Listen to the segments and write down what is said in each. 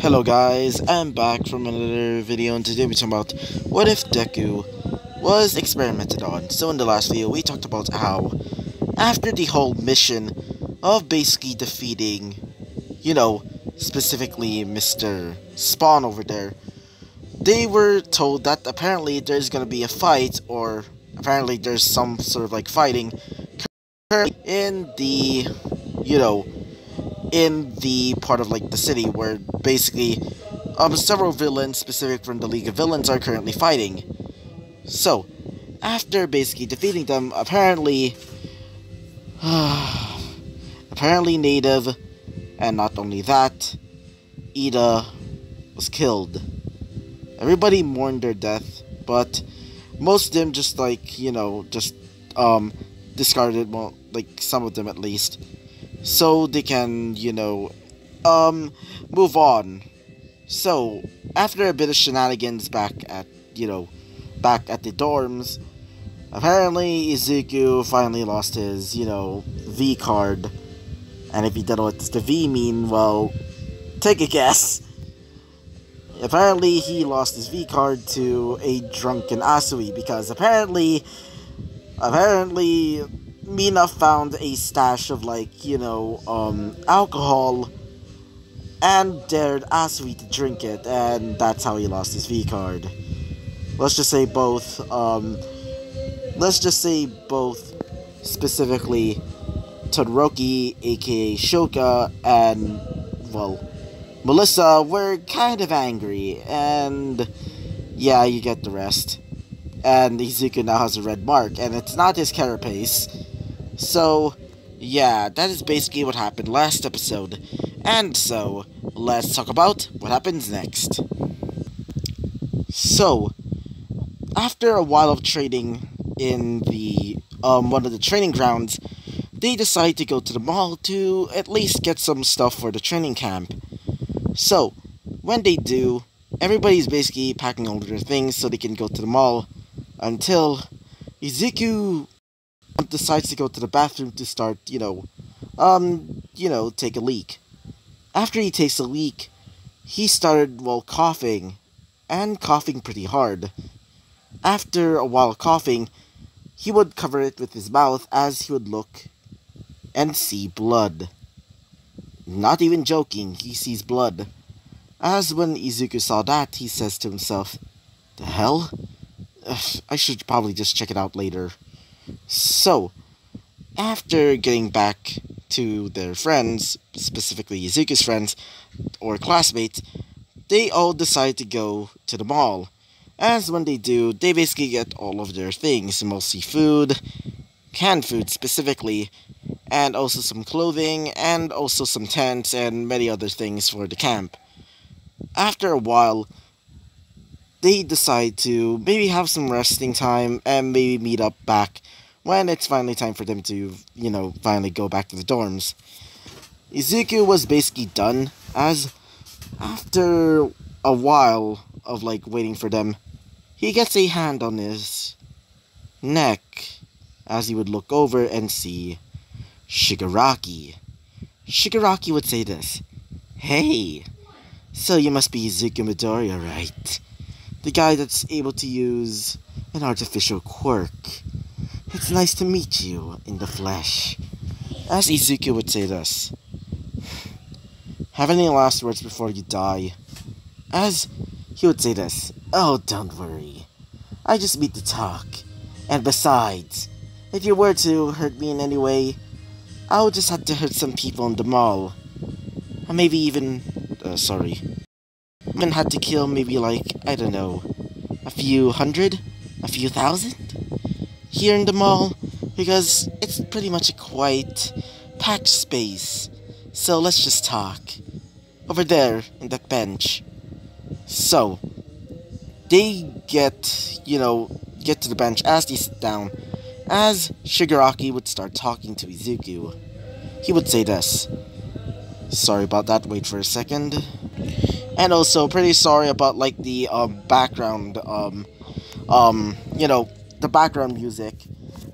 Hello guys, I'm back from another video, and today we're talking about what if Deku was experimented on. So in the last video we talked about how after the whole mission of basically defeating, specifically Mr. Spawn over there, they were told that apparently there's gonna be a fight, or apparently there's some sort of like fighting in the, in the part of like the city where basically several villains specific from the League of Villains are currently fighting. So after basically defeating them, apparently Native, and not only that, Ida was killed. Everybody mourned their death, but most of them just discarded, well, like some of them at least, so they can, move on. So, after a bit of shenanigans back at the dorms, apparently Izuku finally lost his, V card. And if you don't know what the V mean, well, take a guess. Apparently he lost his V card to a drunken Asui, because apparently Mina found a stash of alcohol and dared Asui to drink it, and that's how he lost his V card. Let's just say both specifically Todoroki, aka Shoka, and, well, Melissa were kind of angry, and yeah, you get the rest. And Izuku now has a red mark, and it's not his carapace. So, yeah, that is basically what happened last episode. And so, let's talk about what happens next. So, after a while of training in the, one of the training grounds, they decide to go to the mall to at least get some stuff for the training camp. So, when they do, everybody's basically packing all their things so they can go to the mall, until Izuku decides to go to the bathroom to start, take a leak. After he takes a leak, he started, coughing, and coughing pretty hard. After a while coughing, he would cover it with his mouth as he would look and see blood. Not even joking, he sees blood. As when Izuku saw that, he says to himself, "The hell? I should probably just check it out later." So, after getting back to their friends, specifically Izuku's friends, or classmates, they all decide to go to the mall. As when they do, they basically get all of their things, mostly food, canned food specifically, and also some clothing, and also some tents, and many other things for the camp. After a while, they decide to maybe have some resting time and maybe meet up back when it's finally time for them to, finally go back to the dorms. Izuku was basically done, as after a while of waiting for them, he gets a hand on his neck as he would look over and see Shigaraki. Shigaraki would say this: "Hey, so you must be Izuku Midoriya, right? The guy that's able to use an artificial quirk. It's nice to meet you in the flesh." As Izuku would say this: "Have any last words before you die?" As he would say this: "Oh, don't worry. I just meet to talk. And besides, if you were to hurt me in any way, I would just have to hurt some people in the mall. Or maybe even, even had to kill maybe I don't know, a few hundred, a few thousand here in the mall, because it's pretty much a quite packed space. So let's just talk. Over there, in that bench." So, they get to the bench as they sit down, as Shigaraki would start talking to Izuku. He would say this: "Sorry about that, wait for a second. And also, pretty sorry about, the, background, the background music,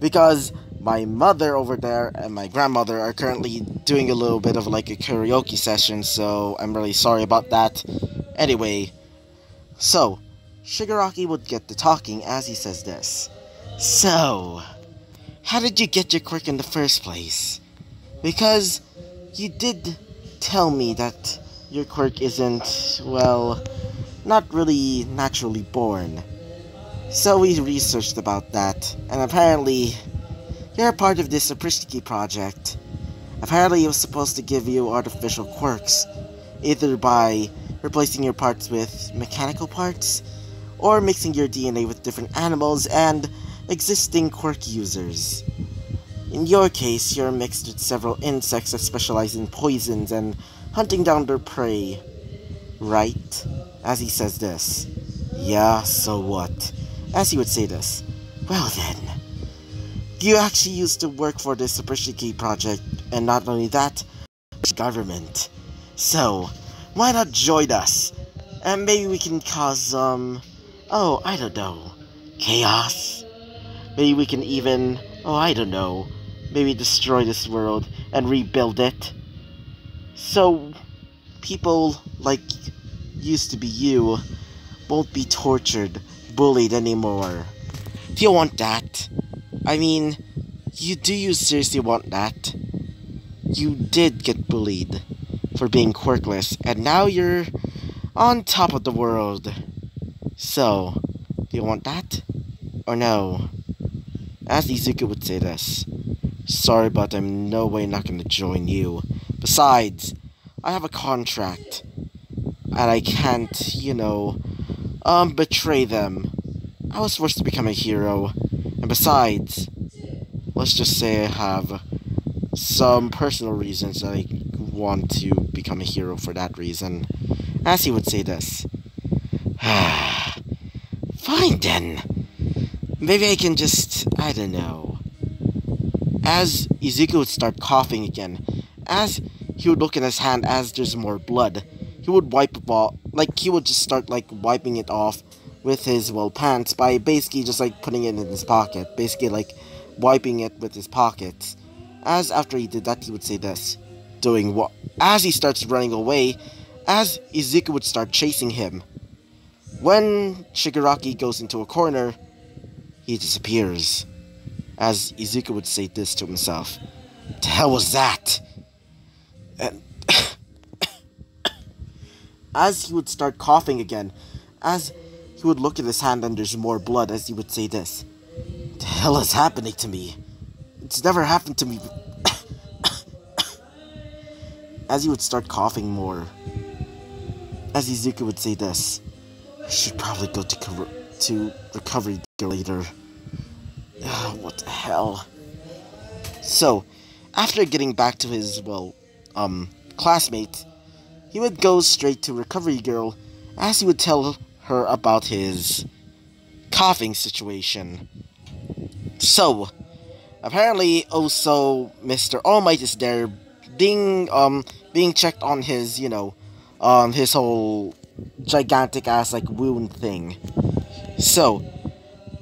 because My mother over there and my grandmother are currently doing a little bit of like a karaoke session, so I'm really sorry about that. Anyway, so Shigaraki would get to talking as he says this. So, how did you get your quirk in the first place? Because you did tell me that your quirk isn't, well, not really naturally born. So we researched about that, and apparently you're a part of this Sapristi project. Apparently it was supposed to give you artificial quirks, either by replacing your parts with mechanical parts, or mixing your DNA with different animals and existing quirk users. In your case, you're mixed with several insects that specialize in poisons and hunting down their prey. Right? As he says this. Yeah, so what? As he would say this. Well then, you actually used to work for this Sapristi project, and not only that, government. So, why not join us? And maybe we can cause some, oh, I don't know, chaos? Maybe we can even, oh, I don't know, maybe destroy this world and rebuild it. So, people like used to be you won't be tortured, bullied anymore. Do you want that? I mean, do you seriously want that? You did get bullied for being quirkless, and now you're on top of the world. So, do you want that? Or no? As Izuku would say this. Sorry, but I'm no way not gonna join you. Besides, I have a contract. And I can't, betray them. I was forced to become a hero. And besides, let's just say I have some personal reasons that I want to become a hero for that reason. As he would say this. Fine then. Maybe I can just, I don't know. As Izuku would start coughing again, as he would look at his hand as there's more blood, he would wipe it off, he would just start, wiping it off with his, pants by basically just, putting it in his pocket. Basically, wiping it with his pockets. As after he did that, he would say this. Doing what? As he starts running away, as Izuku would start chasing him. When Shigaraki goes into a corner, he disappears. As Izuku would say this to himself. What the hell was that? And as he would start coughing again, as he would look at his hand and there's more blood, as he would say this. What the hell is happening to me? It's never happened to me. As he would start coughing more, as Izuku would say this. I should probably go to recovery later. What the hell? So, after getting back to his, classmate, he would go straight to Recovery Girl, as he would tell her about his coughing situation. So, apparently, also, Mr. All Might is there, being checked on his, his whole gigantic-ass, wound thing. So,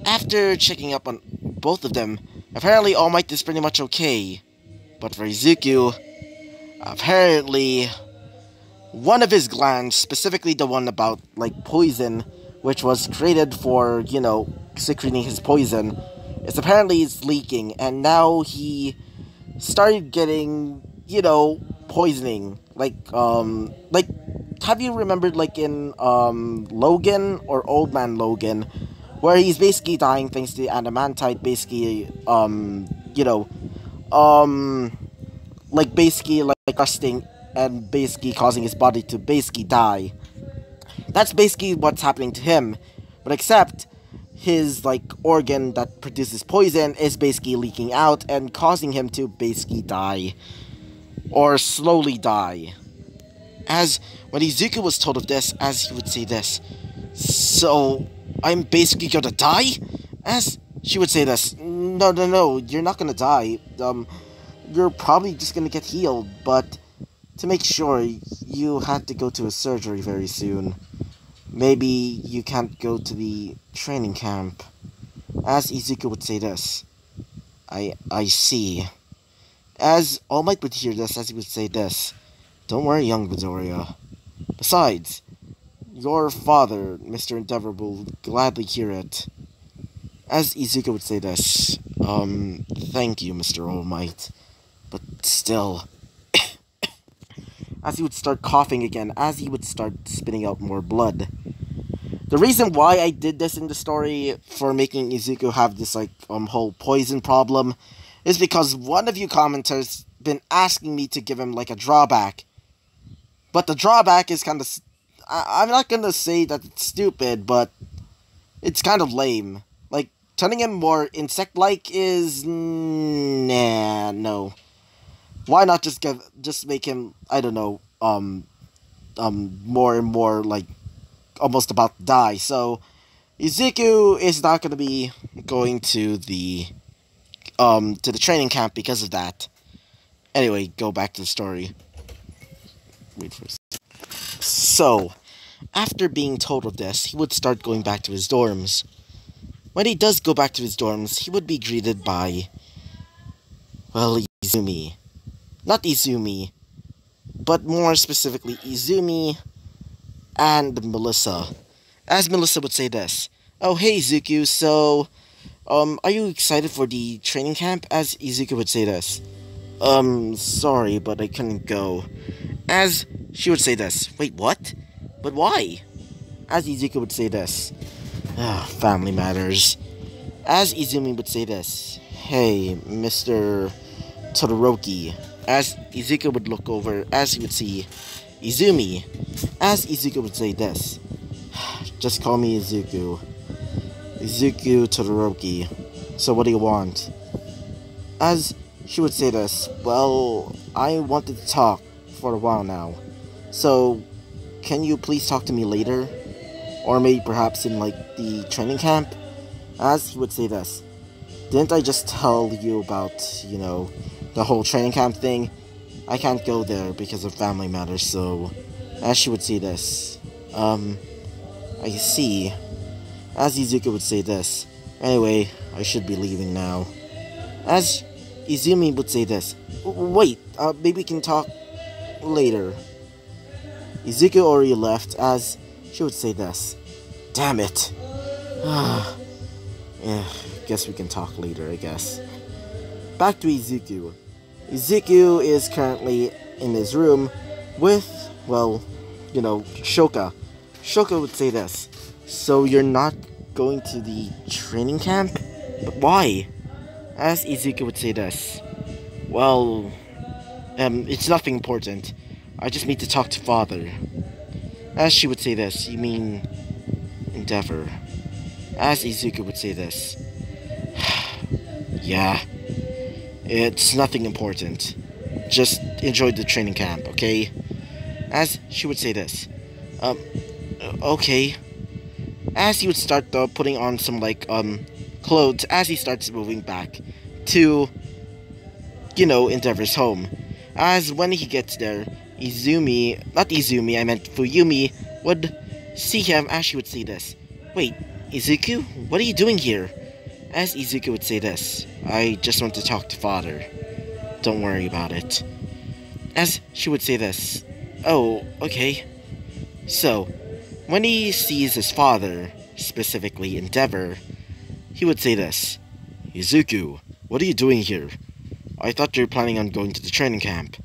after checking up on both of them, apparently All Might is pretty much okay. But for Izuku, apparently, one of his glands, specifically the one about, poison, which was created for, secreting his poison, is leaking, and now he started getting, poisoning. Have you remembered, in, Logan, or Old Man Logan, where he's basically dying thanks to the adamantite, basically, rusting and basically causing his body to basically die. That's basically what's happening to him, but except his, organ that produces poison is basically leaking out and causing him to basically die. Or slowly die. As when Izuku was told of this, as he would say this, so I'm basically gonna die? As she would say this, no, you're not gonna die. You're probably just gonna get healed, but to make sure, you had to go to a surgery very soon. Maybe you can't go to the training camp. As Izuku would say this. I see. As All Might would hear this, as he would say this, "Don't worry, young Midoriya. Besides, your father, Mr. Endeavor, will gladly hear it." As Izuku would say this, thank you, Mr. All Might. But still, as he would start coughing again, as he would start spitting out more blood. The reason why I did this in the story for making Izuku have this, whole poison problem is because one of you commenters been asking me to give him, a drawback. But the drawback is kind of... I'm not gonna say that it's stupid, but it's kind of lame. Turning him more insect-like is... Nah, no. Why not just make him, I don't know, more and more, almost about to die. So, Izuku is not gonna be going to the training camp because of that. Anyway, go back to the story. Wait for a second. So, after being told of this, he would start going back to his dorms. When he does go back to his dorms, he would be greeted by, well, Izumi. Not Izumi, but more specifically Izumi and Melissa. As Melissa would say this, "Oh, hey, Izuku, so, are you excited for the training camp?" As Izuku would say this, "Sorry, but I couldn't go." As she would say this, "Wait, what? But why?" As Izuku would say this, family matters." As Izumi would say this, "Hey, Mr. Todoroki." As Izuku would look over, as he would see Izumi. As Izuku would say this, "Just call me Izuku. Izuku Todoroki. So what do you want?" As she would say this, "Well, I wanted to talk for a while now. So, can you please talk to me later? Or maybe perhaps in, the training camp?" As he would say this, "Didn't I just tell you about, the whole training camp thing? I can't go there because of family matters, so..." As she would say this, "I see." As Izuku would say this, "Anyway, I should be leaving now." As Izumi would say this, "Wait, maybe we can talk later." Izuku already left, as she would say this, "Damn it." Yeah, guess we can talk later, I guess. Back to Izuku. Izuku is currently in his room with, Shoka. Shoka would say this, "So you're not going to the training camp? But why?" As Izuku would say this, "Well, it's nothing important. I just need to talk to father." As she would say this, "You mean Endeavor?" As Izuku would say this, "Yeah, it's nothing important. Just enjoy the training camp, okay?" As she would say this, "Okay." As he would start putting on some clothes, as he starts moving back to, Endeavor's home. As when he gets there, Fuyumi would see him, as she would say this, "Wait, Izuku, what are you doing here?" As Izuku would say this, "I just want to talk to father. Don't worry about it." As she would say this, "Oh, okay." So, when he sees his father, specifically Endeavor, he would say this, "Izuku, what are you doing here? I thought you were planning on going to the training camp."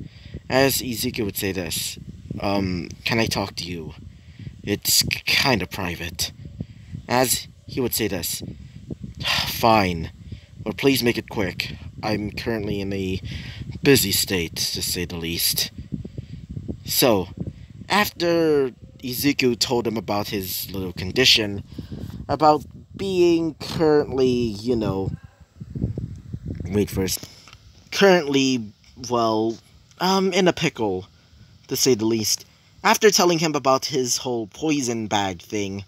As Izuku would say this, "Can I talk to you? It's kinda private." As he would say this, "Fine, but please make it quick. I'm currently in a busy state, to say the least." So, after Izuku told him about his little condition, about being currently, currently, in a pickle, to say the least. After telling him about his whole poison bag thing,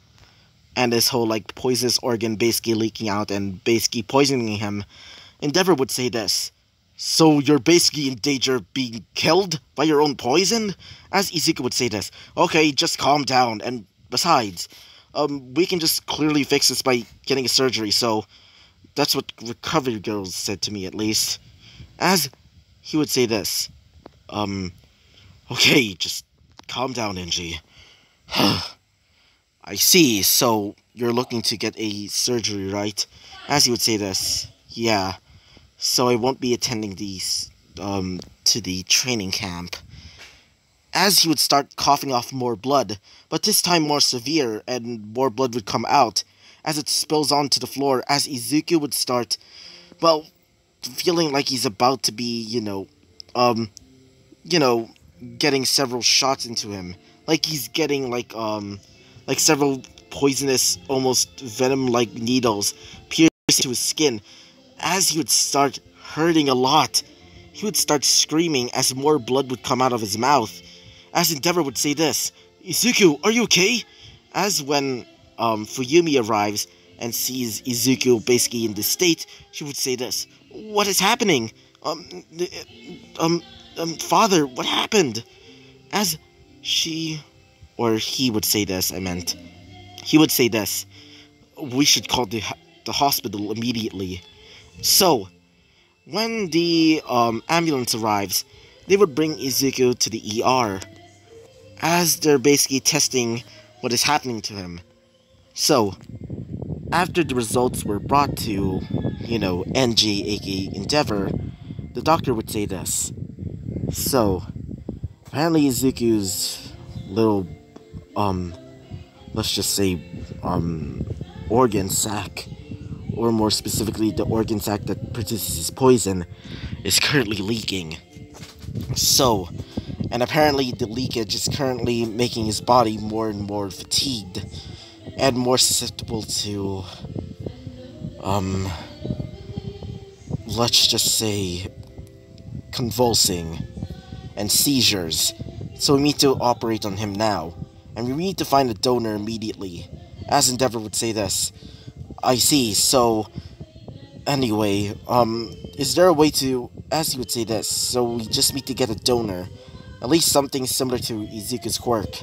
and his whole, poisonous organ basically leaking out and basically poisoning him, Endeavor would say this, "So you're basically in danger of being killed by your own poison?" As Izuku would say this, "Okay, just calm down, and besides, we can just clearly fix this by getting a surgery, so That's what recovery girls said to me, at least. As he would say this, okay, just calm down, Angie. I see, so you're looking to get a surgery, right? As he would say this, yeah. So I won't be attending these, to the training camp. As he would start coughing off more blood, but this time more severe, and more blood would come out, as it spills onto the floor, as Izuku would start, well, feeling like he's about to be, getting several shots into him. Like he's getting, like several poisonous, almost venom-like needles pierced into his skin. As he would start hurting a lot, he would start screaming as more blood would come out of his mouth. As Endeavor would say this, Izuku, are you okay? As when, Fuyumi arrives and sees Izuku basically in this state, she would say this, what is happening? Father, what happened? As she, or he would say this, he would say this, we should call the hospital immediately. So, when the, ambulance arrives, they would bring Izuku to the ER, as they're basically testing what is happening to him. So, after the results were brought to, NG, aka Endeavor, the doctor would say this. So, apparently Izuku's little, let's just say, organ sac, or more specifically, the organ sac that produces his poison, is currently leaking. So, and apparently the leakage is currently making his body more and more fatigued, and more susceptible to, let's just say, convulsing and seizures. So we need to operate on him now, and we need to find a donor immediately. As Endeavor would say this, I see, so, anyway, is there a way to, as he would say this, so we just need to get a donor, at least something similar to Izuku's quirk,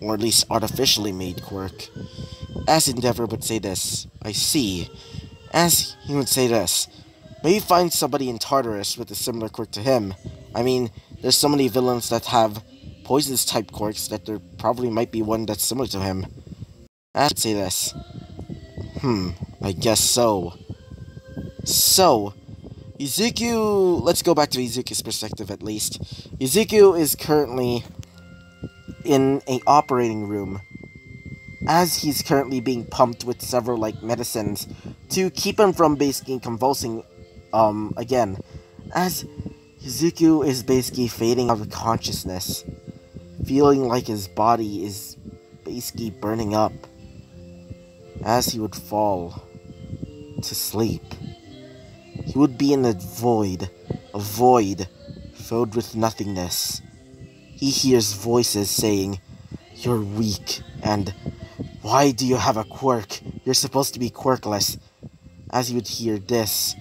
or at least artificially made quirk. As Endeavor would say this, I see, as he would say this, maybe find somebody in Tartarus with a similar quirk to him. I mean, there's so many villains that have poisonous type quirks that there probably might be one that's similar to him. I would say this. I guess so. So, Izuku, let's go back to Izuku's perspective at least. Izuku is currently in an operating room, as he's currently being pumped with several, medicines to keep him from basically convulsing, again. As Izuku is basically fading out of consciousness, feeling like his body is basically burning up, as he would fall to sleep. He would be in a void filled with nothingness. He hears voices saying, "You're weak," and "Why do you have a quirk? You're supposed to be quirkless." As he would hear this,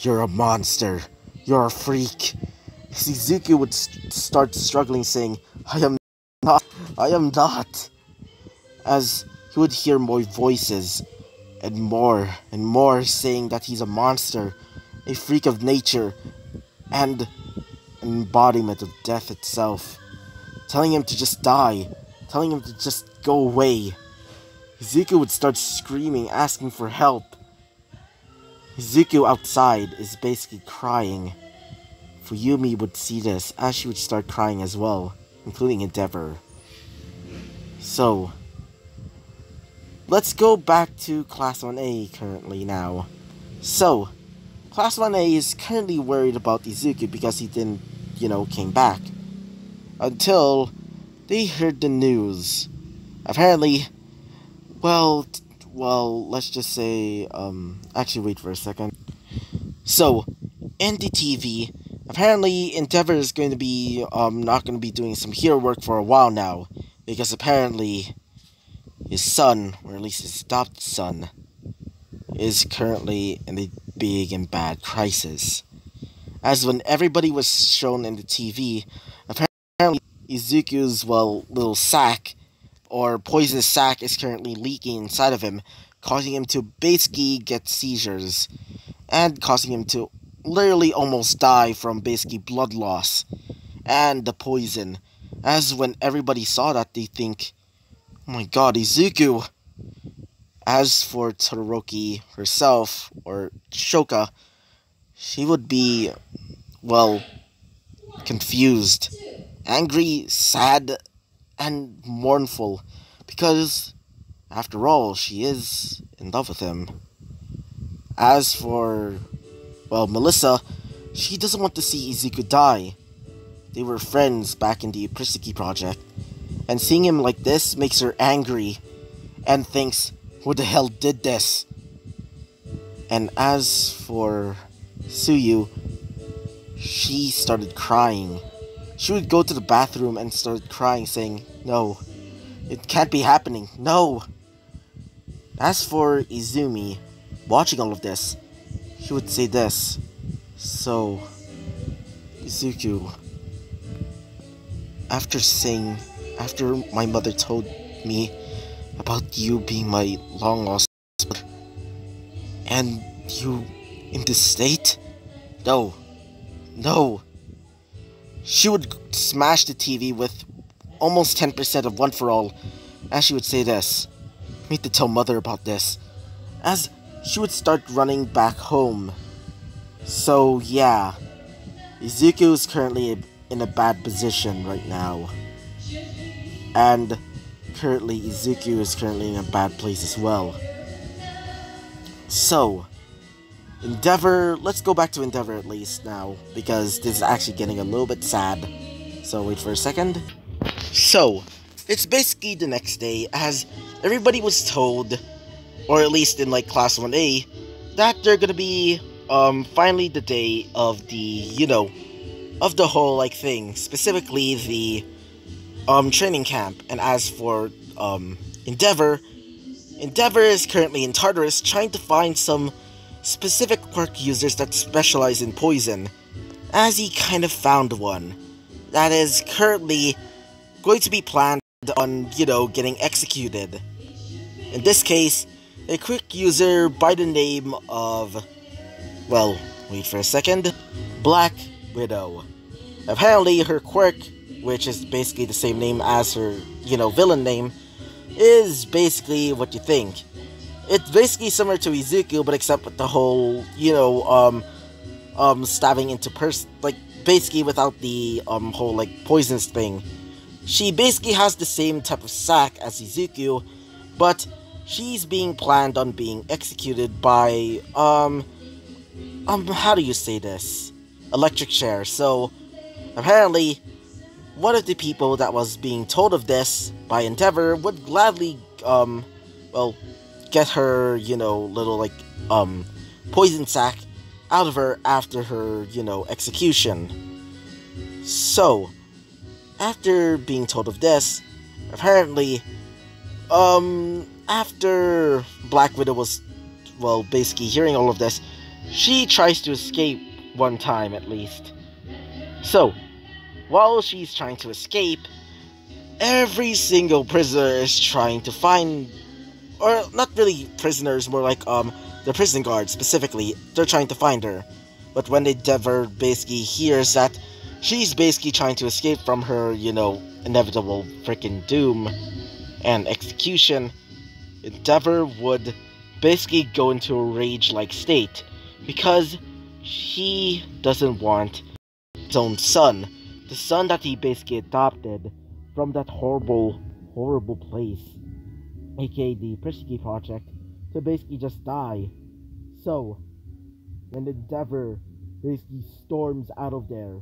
"You're a monster. You're a freak." Shizuku would start struggling, saying, I am not. As he would hear more voices, and more saying that he's a monster, a freak of nature, and an embodiment of death itself, telling him to just die, telling him to just go away. Izuku would start screaming, asking for help. Izuku outside is basically crying. Fuyumi would see this, as she would start crying as well, including Endeavor. So, let's go back to Class 1A currently now. So, Class 1A is currently worried about Izuku because he didn't, came back. Until they heard the news. Apparently, well, let's just say, actually wait for a second. So, in the TV, apparently Endeavor is going to be, not going to be doing some hero work for a while now. Because apparently, his son, or at least his adopted son, is currently in a big and bad crisis. As when everybody was shown in the TV, apparently Izuku's, little sack, or poisonous sack is currently leaking inside of him, causing him to basically get seizures, and causing him to literally almost die from basically blood loss and the poison. As when everybody saw that, they think, oh my god, Izuku! As for Todoroki herself, or Shoka, she would be, well, confused, angry, sad, and mournful, because, after all, she is in love with him. As for, well, Melissa, she doesn't want to see Izuku die. They were friends back in the Pristiki project, and seeing him like this makes her angry, and thinks, who the hell did this? And as for Tsuyu, she started crying. She would go to the bathroom and start crying, saying, no, it can't be happening, no! As for Izumi, watching all of this, she would say this, so, Izuku, after my mother told me about you being my long-lost brother, and you in this state? No. No. She would smash the TV with almost 10% of One For All, as she would say this. I need to tell mother about this. As she would start running back home. So yeah, Izuku is currently in a bad position right now. And currently Izuku is currently in a bad place as well. So, Endeavor, let's go back to Endeavor at least now, because this is actually getting a little bit sad. So wait for a second. So, it's basically the next day, as everybody was told, or at least in like Class 1A, that they're gonna be, finally the day of the, of the whole, like, thing. Specifically, the, training camp. And as for, Endeavor is currently in Tartarus trying to find some specific quirk users that specialize in poison, as he kind of found one that is currently going to be planned on, getting executed. In this case, a quirk user by the name of, well, wait for a second, Black Widow. Apparently her quirk, which is basically the same name as her, villain name, is basically what you think. It's basically similar to Izuku, but except with the whole, stabbing into like, basically without the, whole, like, poisonous thing. She basically has the same type of sack as Izuku, but she's being planned on being executed by, how do you say this? Electric chair. So, apparently, one of the people that was being told of this by Endeavor would gladly, well, get her, little, like, poison sack out of her after her, execution. So, after being told of this, apparently, after Black Widow was, well, basically hearing all of this, she tries to escape one time at least. So, while she's trying to escape, every single prisoner is trying to find, or not really prisoners, more like, the prison guards specifically, they're trying to find her. But when Endeavor basically hears that she's basically trying to escape from her, inevitable freaking doom and execution, Endeavor would basically go into a rage-like state, because he doesn't want his own son, the son that he basically adopted from that horrible place, aka the Pristiki Project, to basically just die. So, when Endeavor basically storms out of there,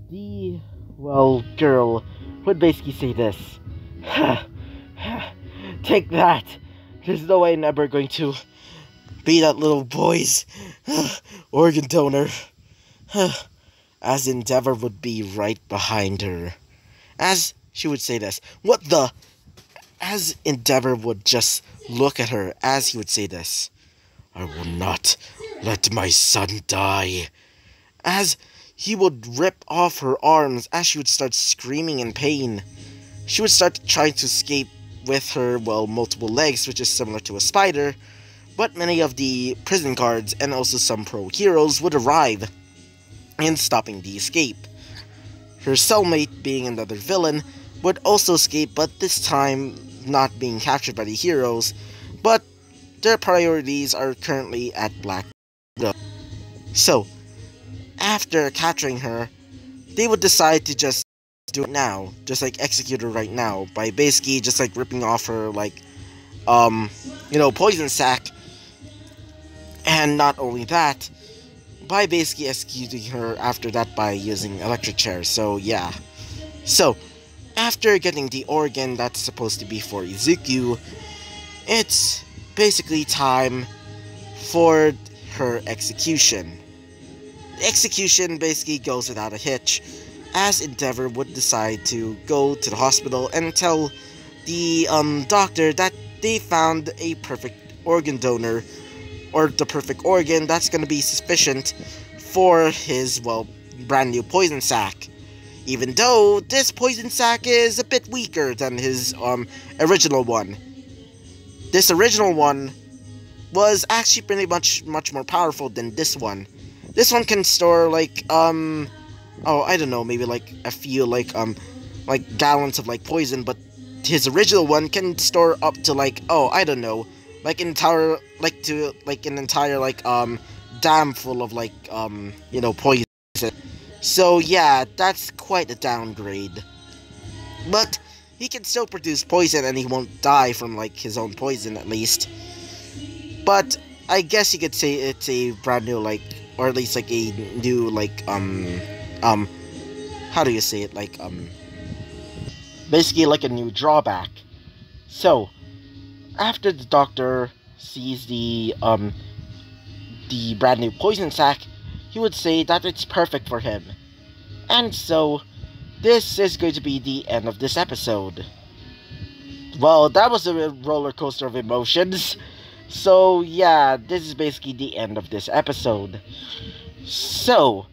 the, well, girl would basically say this, take that, there's no way I'm ever going to be that little boy's organ donor. As Endeavor would be right behind her. As she would say this, what the? As Endeavor would just look at her as he would say this, I will not let my son die. As he would rip off her arms, as she would start screaming in pain. She would start trying to escape with her, well, multiple legs, which is similar to a spider, but many of the prison guards and also some pro heroes would arrive in stopping the escape. Her cellmate, being another villain, would also escape, but this time not being captured by the heroes, but their priorities are currently at Black Widow. So, after capturing her, they would decide to just do it now, just like execute her right now, by basically just like ripping off her, like, poison sac, and not only that, by basically executing her after that by using electric chairs. So yeah. So, after getting the organ that's supposed to be for Izuku, it's basically time for her execution. The execution basically goes without a hitch, as Endeavor would decide to go to the hospital and tell the doctor that they found a perfect organ donor, or the perfect organ that's going to be sufficient for his, well, brand new poison sac. Even though this poison sac is a bit weaker than his original one. This original one was actually pretty much more powerful than this one. This one can store like I don't know, maybe like a few like gallons of like poison, but his original one can store up to like, I don't know, like an entire dam full of like poison. So yeah, that's quite a downgrade. But he can still produce poison and he won't die from like his own poison at least. But I guess you could say it's a brand new like, or at least like a new like how do you say it, like basically like a new drawback. So after the doctor sees the brand new poison sac, he would say that it's perfect for him. And so this is going to be the end of this episode. Well, that was a roller coaster of emotions. So yeah, this is basically the end of this episode. So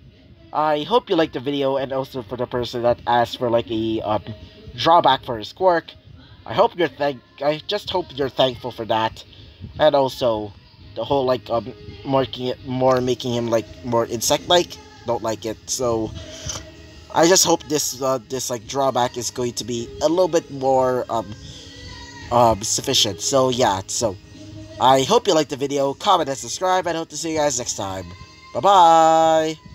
I hope you liked the video, and also for the person that asked for like a drawback for his quirk, I just hope you're thankful for that, and also the whole like making him like more insect-like, don't like it. So I just hope this like drawback is going to be a little bit more sufficient. So yeah, so I hope you liked the video, comment and subscribe, and I hope to see you guys next time. Bye bye.